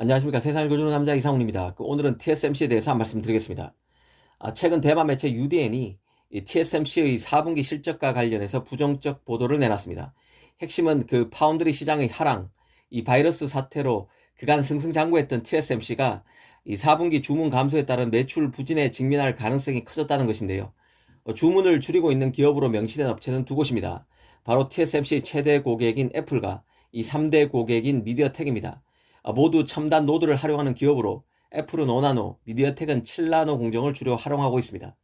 안녕하십니까. 세상을 거주는 남자 이상훈입니다. 오늘은 TSMC에 대해서 한 말씀 드리겠습니다. 최근 대만 매체 UDN이 TSMC의 4분기 실적과 관련해서 부정적 보도를 내놨습니다. 핵심은 그 파운드리 시장의 하락, 이 바이러스 사태로 그간 승승장구했던 TSMC가 이 4분기 주문 감소에 따른 매출 부진에 직면할 가능성이 커졌다는 것인데요. 주문을 줄이고 있는 기업으로 명시된 업체는 두 곳입니다. 바로 TSMC 최대 고객인 애플과 이 3대 고객인 미디어텍입니다. 모두 첨단 노드를 활용하는 기업으로 애플은 5나노, 미디어텍은 7나노 공정을 주로 활용하고 있습니다.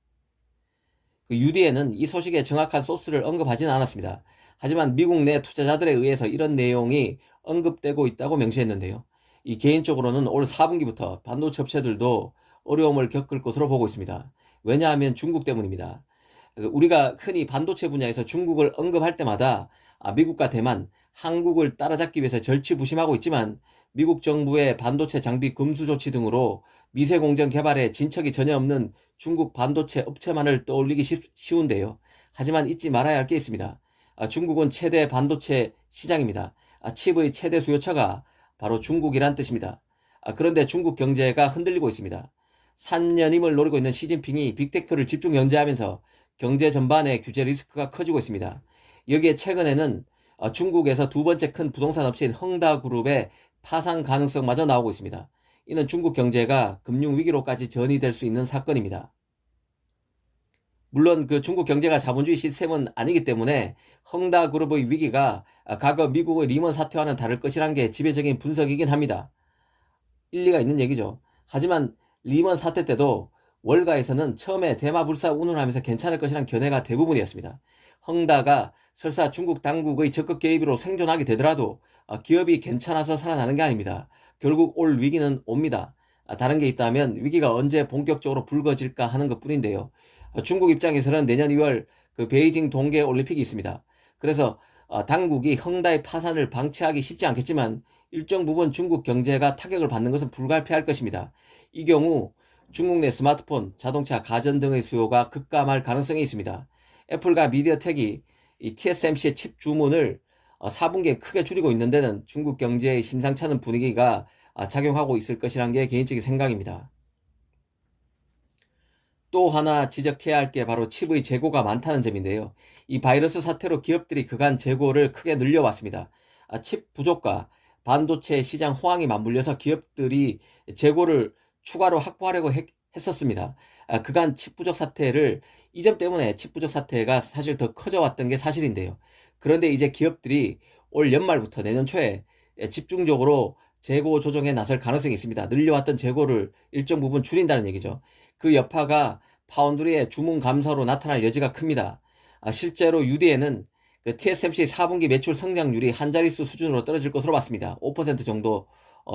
UDN은 이 소식에 정확한 소스를 언급하지는 않았습니다. 하지만 미국 내 투자자들에 의해서 이런 내용이 언급되고 있다고 명시했는데요. 이 개인적으로는 올 4분기부터 반도체 업체들도 어려움을 겪을 것으로 보고 있습니다. 왜냐하면 중국 때문입니다. 우리가 흔히 반도체 분야에서 중국을 언급할 때마다 미국과 대만, 한국을 따라잡기 위해서 절치부심하고 있지만 미국 정부의 반도체 장비 금수 조치 등으로 미세 공정 개발에 진척이 전혀 없는 중국 반도체 업체만을 떠올리기 쉬운데요. 하지만 잊지 말아야 할 게 있습니다. 중국은 최대 반도체 시장입니다. 칩의 최대 수요처가 바로 중국이란 뜻입니다. 그런데 중국 경제가 흔들리고 있습니다. 산년임을 노리고 있는 시진핑이 빅테크를 집중 견제하면서 경제 전반의 규제 리스크가 커지고 있습니다. 여기에 최근에는 중국에서 두 번째 큰 부동산 업체인 헝다그룹의 파산 가능성마저 나오고 있습니다. 이는 중국 경제가 금융위기로까지 전이될 수 있는 사건입니다. 물론 그 중국 경제가 자본주의 시스템은 아니기 때문에 헝다그룹의 위기가 과거 미국의 리먼 사태와는 다를 것이란 게 지배적인 분석이긴 합니다. 일리가 있는 얘기죠. 하지만 리먼 사태 때도 월가에서는 처음에 대마불사 운운하면서 괜찮을 것이란 견해가 대부분이었습니다. 헝다가 설사 중국 당국의 적극 개입으로 생존하게 되더라도 기업이 괜찮아서 살아나는 게 아닙니다. 결국 올 위기는 옵니다. 다른 게 있다면 위기가 언제 본격적으로 불거질까 하는 것 뿐인데요. 중국 입장에서는 내년 2월 그 베이징 동계 올림픽이 있습니다. 그래서 당국이 헝다의 파산을 방치하기 쉽지 않겠지만 일정 부분 중국 경제가 타격을 받는 것은 불가피할 것입니다. 이 경우 중국 내 스마트폰, 자동차, 가전 등의 수요가 급감할 가능성이 있습니다. 애플과 미디어텍이 이 TSMC의 칩 주문을 4분기에 크게 줄이고 있는 데는 중국 경제의 심상찮은 분위기가 작용하고 있을 것이란 게 개인적인 생각입니다. 또 하나 지적해야 할 게 바로 칩의 재고가 많다는 점인데요. 이 바이러스 사태로 기업들이 그간 재고를 크게 늘려왔습니다. 칩 부족과 반도체 시장 호황이 맞물려서 기업들이 재고를 추가로 확보하려고 했었습니다. 그간 칩 부족 사태를 이 점 때문에 칩 부족 사태가 사실 더 커져왔던 게 사실인데요. 그런데 이제 기업들이 올 연말부터 내년 초에 집중적으로 재고 조정에 나설 가능성이 있습니다. 늘려왔던 재고를 일정 부분 줄인다는 얘기죠. 그 여파가 파운드리의 주문 감소로 나타날 여지가 큽니다. 실제로 UDN은 그 TSMC 4분기 매출 성장률이 한 자릿수 수준으로 떨어질 것으로 봤습니다. 5% 정도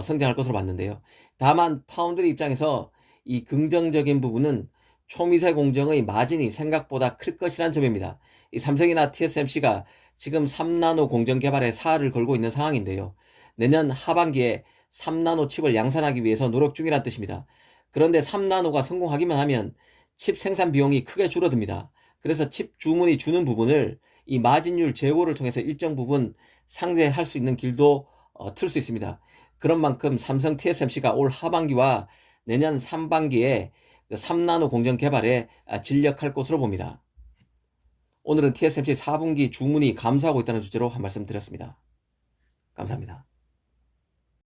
성장할 것으로 봤는데요. 다만 파운드리 입장에서 이 긍정적인 부분은 초미세 공정의 마진이 생각보다 클 것이란 점입니다. 이 삼성이나 TSMC가 지금 3나노 공정 개발에 사활을 걸고 있는 상황인데요. 내년 하반기에 3나노 칩을 양산하기 위해서 노력 중이란 뜻입니다. 그런데 3나노가 성공하기만 하면 칩 생산 비용이 크게 줄어듭니다. 그래서 칩 주문이 주는 부분을 이 마진율 제고를 통해서 일정 부분 상쇄할 수 있는 길도 틀 수 있습니다. 그런 만큼 삼성 TSMC가 올 하반기와 내년 상반기에 3나노 공정 개발에 진력할 것으로 봅니다. 오늘은 TSMC 4분기 주문이 감소하고 있다는 주제로 한 말씀 드렸습니다. 감사합니다.